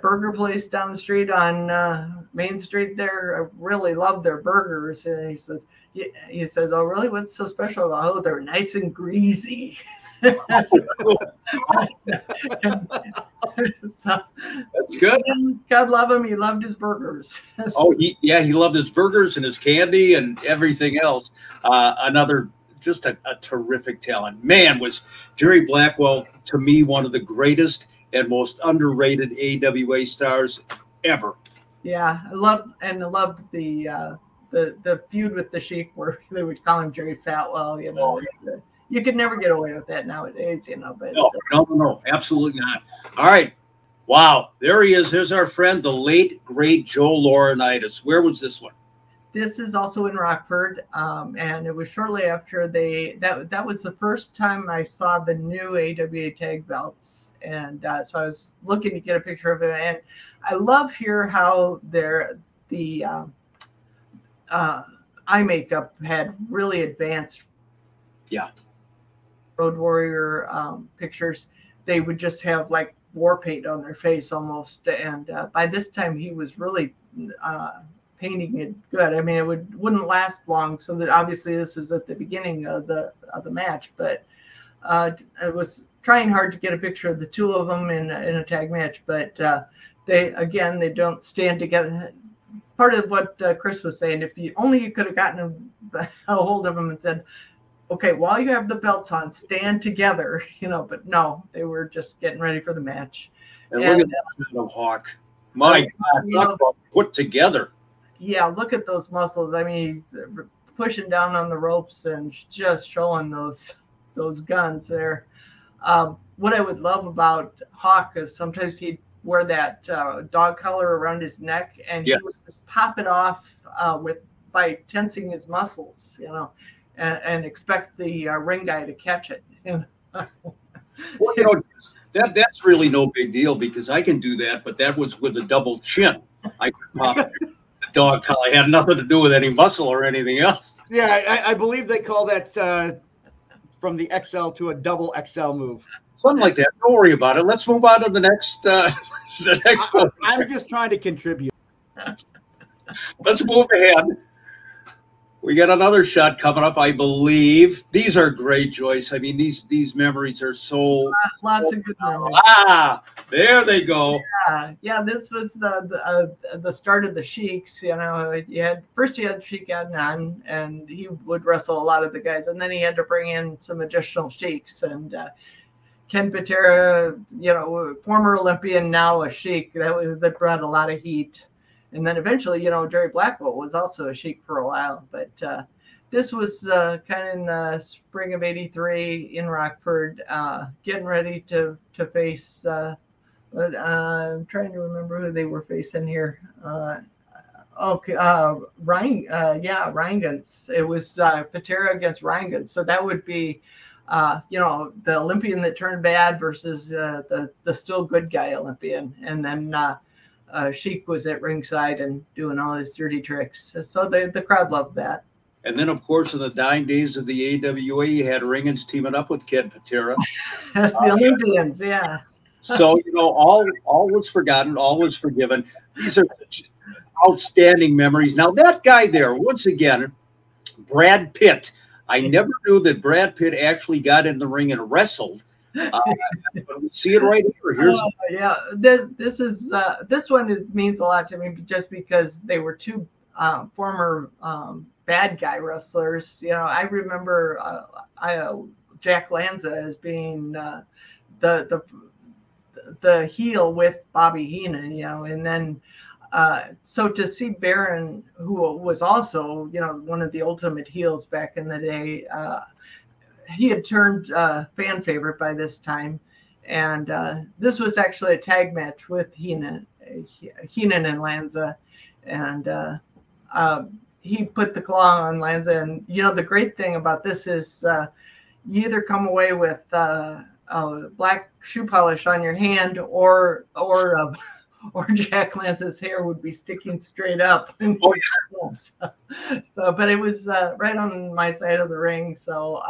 burger place down the street on Main Street there, I really love their burgers. And he says, oh, really? What's so special about? Oh, they're nice and greasy. So, that's good. God love him. He loved his burgers. Oh, he loved his burgers and his candy and everything else. Just a terrific talent. Man, was Jerry Blackwell, to me, one of the greatest and most underrated AWA stars ever. Yeah, I loved the feud with the Sheik, where they would call him Jerry Fatwell. You could never get away with that nowadays. But no, absolutely not. All right, wow, there he is. Here's our friend, the late great Joe Laurinaitis. Where was this one? This is also in Rockford, and it was shortly after that was the first time I saw the new AWA tag belts. And so I was looking to get a picture of it, and I love here how the eye makeup had really advanced. Yeah. Road Warrior pictures, they would just have like war paint on their face almost. And by this time, he was really painting it good. I mean, it wouldn't last long. So that obviously this is at the beginning of the match, but I was trying hard to get a picture of the two of them in a tag match, but they don't stand together. Part of what Chris was saying, if you could have gotten a hold of them and said, okay, while you have the belts on, stand together, but no, they were just getting ready for the match. And look at that Hawk. My God, talk about put together. Yeah, look at those muscles. I mean, he's pushing down on the ropes and just showing those guns there. What I would love about Hawk is sometimes he'd wear that dog collar around his neck, and he would just pop it off by tensing his muscles, and expect the ring guy to catch it. Well, that's really no big deal because I can do that, but that was with a double chin. I could pop the dog collar. It had nothing to do with any muscle or anything else. Yeah, I believe they call that from the XL to a double XL move. Something like that. Don't worry about it. Let's move on to the next one. I'm just trying to contribute. Let's move ahead. We got another shot coming up, I believe. These are great, Joyce. I mean, these memories are so lots of good memories. There they go. Yeah. This was the start of the Sheiks. You had Sheik Adnan, and he would wrestle a lot of the guys, and then he had to bring in some additional Sheiks. And Ken Patera, former Olympian, now a Sheik, that brought a lot of heat. And then eventually, Jerry Blackwell was also a Sheik for a while. But this was kind of in the spring of '83 in Rockford, getting ready to face. I'm trying to remember who they were facing here. Rheingans. It was Patera against Rheingans. So that would be, the Olympian that turned bad versus the still good guy Olympian. And then Sheik was at ringside and doing all his dirty tricks. So the crowd loved that. And then, of course, in the dying days of the AWA, you had Rheingans teaming up with Ken Patera. That's the Olympians, yeah. So, all was forgotten, all was forgiven. These are outstanding memories. Now, that guy there, once again, Brad Pitt. I never knew that Brad Pitt actually got in the ring and wrestled. But we see it right here. This one means a lot to me just because they were two former bad guy wrestlers. I remember Jack Lanza as being the heel with Bobby Heenan, and then so to see Baron, who was also one of the ultimate heels back in the day, he had turned fan favorite by this time, and this was actually a tag match with Heenan and Lanza, and he put the claw on Lanza. And the great thing about this is you either come away with black shoe polish on your hand, or Jack Lanza's hair would be sticking straight up. But it was right on my side of the ring, so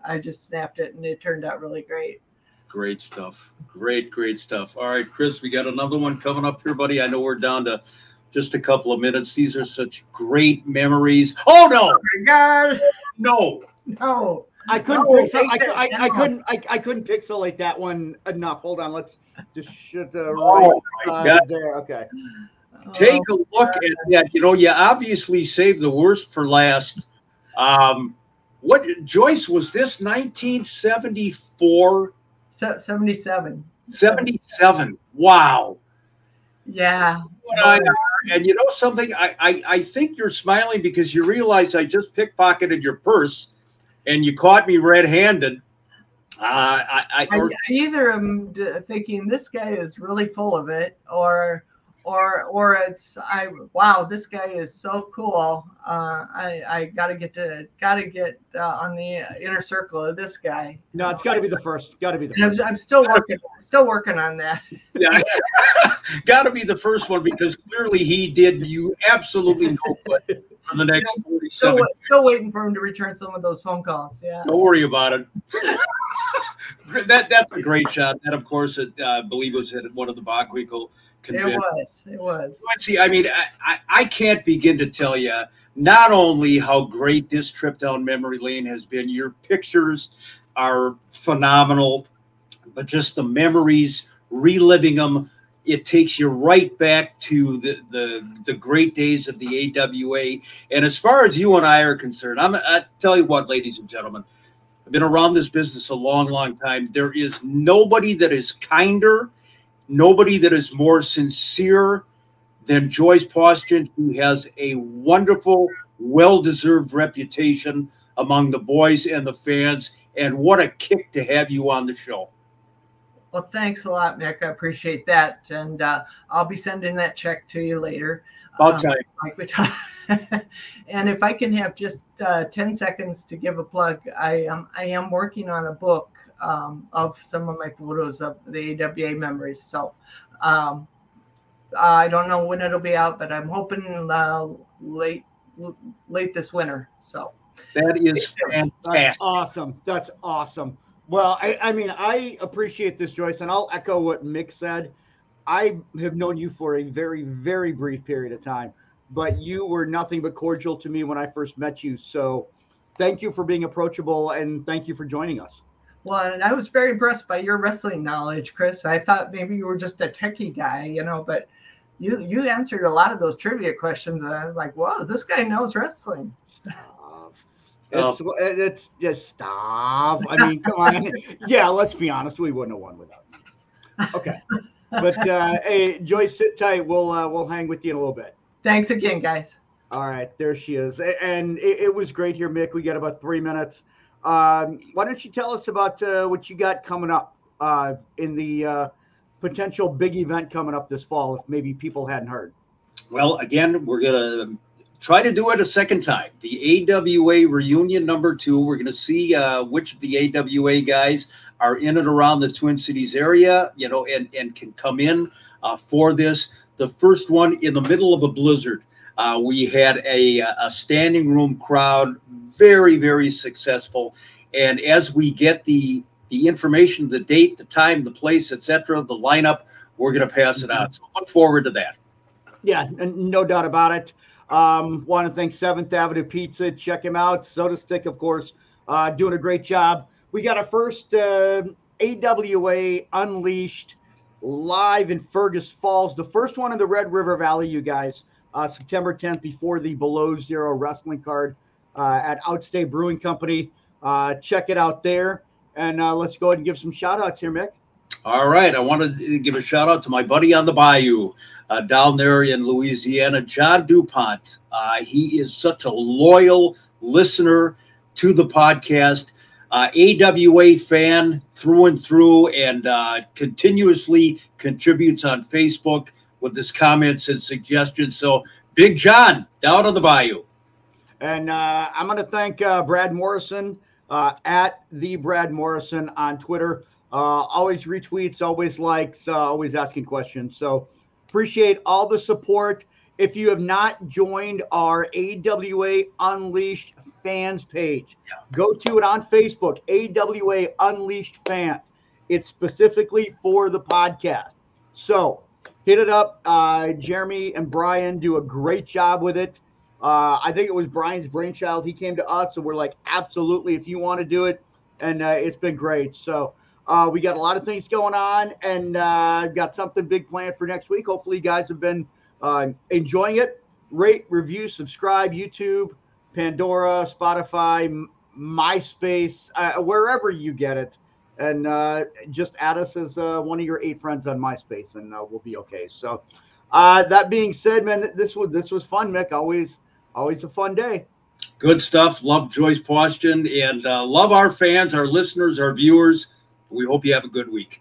I just snapped it, and it turned out really great. Great stuff. Great stuff. All right, Chris, we got another one coming up here, buddy. I know we're down to just a couple of minutes. These are such great memories. Oh no! Oh my God! No. I couldn't pixelate that one enough. Hold on, let's just shut the right there. Okay. Take a look at that. You obviously saved the worst for last. What, Joyce, was this 1974? 77. 77. Wow. Yeah. And you know something? I think you're smiling because you realize I just pickpocketed your purse and you caught me red-handed. I either am thinking this guy is really full of it, or it's wow, this guy is so cool. I gotta get on the inner circle of this guy. No, it's got to be the first. I'm still working on that. Yeah, got to be the first one because clearly he did you absolutely no good for the next 47. Still waiting for him to return some of those phone calls. Yeah. Don't worry about it. That's a great shot. That, of course, I believe was at one of the Bachwiegel conventions. It was. See, I mean, I can't begin to tell you not only how great this trip down memory lane has been. Your pictures are phenomenal, but just the memories, reliving them, it takes you right back to the great days of the AWA. And as far as you and I are concerned, I tell you what, ladies and gentlemen, I've been around this business a long, long time. There is nobody that is kinder, nobody that is more sincere than Joyce Poston, who has a wonderful, well-deserved reputation among the boys and the fans. And what a kick to have you on the show. Well, thanks a lot, Mick. I appreciate that. And I'll be sending that check to you later. About time. And if I can have just 10 seconds to give a plug, I am working on a book of some of my photos of the AWA memories. So I don't know when it'll be out, but I'm hoping late this winter. So that is fantastic. That's awesome. That's awesome. Well, I mean, I appreciate this, Joyce, and I'll echo what Mick said. I have known you for a very, very brief period of time, but you were nothing but cordial to me when I first met you. So thank you for being approachable, and thank you for joining us. Well, and I was very impressed by your wrestling knowledge, Chris. I thought maybe you were just a techie guy, you know, but you answered a lot of those trivia questions. And I was like, wow, this guy knows wrestling. It's just stop. I mean, come on. Yeah, let's be honest. We wouldn't have won without me. Okay. But hey, Joyce, sit tight. We'll hang with you in a little bit. Thanks again, guys. All right, there she is. And it was great here, Mick. We got about 3 minutes. Why don't you tell us about what you got coming up in the potential big event coming up this fall, if maybe people hadn't heard? Well, again, we're going to try to do it a second time. The AWA reunion #2. We're going to see which of the AWA guys are in and around the Twin Cities area, you know, and can come in for this. The first one in the middle of a blizzard. We had a standing room crowd, very, very successful. And as we get the information, the date, the time, the place, etc., the lineup, we're going to pass it on. So look forward to that. Yeah, no doubt about it. Want to thank 7th Avenue Pizza. Check him out. Soda Stick, of course, doing a great job. We got our first AWA Unleashed live in Fergus Falls. The first one in the Red River Valley, you guys. September 10th, before the Below Zero wrestling card at Outstay Brewing Company. Check it out there. And let's go ahead and give some shout-outs here, Mick. All right. I want to give a shout-out to my buddy on the bayou down there in Louisiana, John DuPont. He is such a loyal listener to the podcast, AWA fan through and through, and continuously contributes on Facebook with his comments and suggestions. So, Big John, down on the bayou. And I'm going to thank Brad Morrison at the Brad Morrison on Twitter. Always retweets, always likes, always asking questions. So appreciate all the support. If you have not joined our AWA Unleashed fans page, go to it on Facebook, AWA Unleashed fans. It's specifically for the podcast. So hit it up. Jeremy and Brian do a great job with it. I think it was Brian's brainchild. He came to us, so we're like, absolutely, if you want to do it. And it's been great. So we got a lot of things going on, and got something big planned for next week. Hopefully you guys have been enjoying it. Rate, review, subscribe, YouTube, Pandora, Spotify, MySpace, wherever you get it. And just add us as one of your 8 friends on MySpace, and we'll be okay. So that being said, man, this was fun, Mick. Always a fun day. Good stuff. Love Joyce Poston, and love our fans, our listeners, our viewers. We hope you have a good week.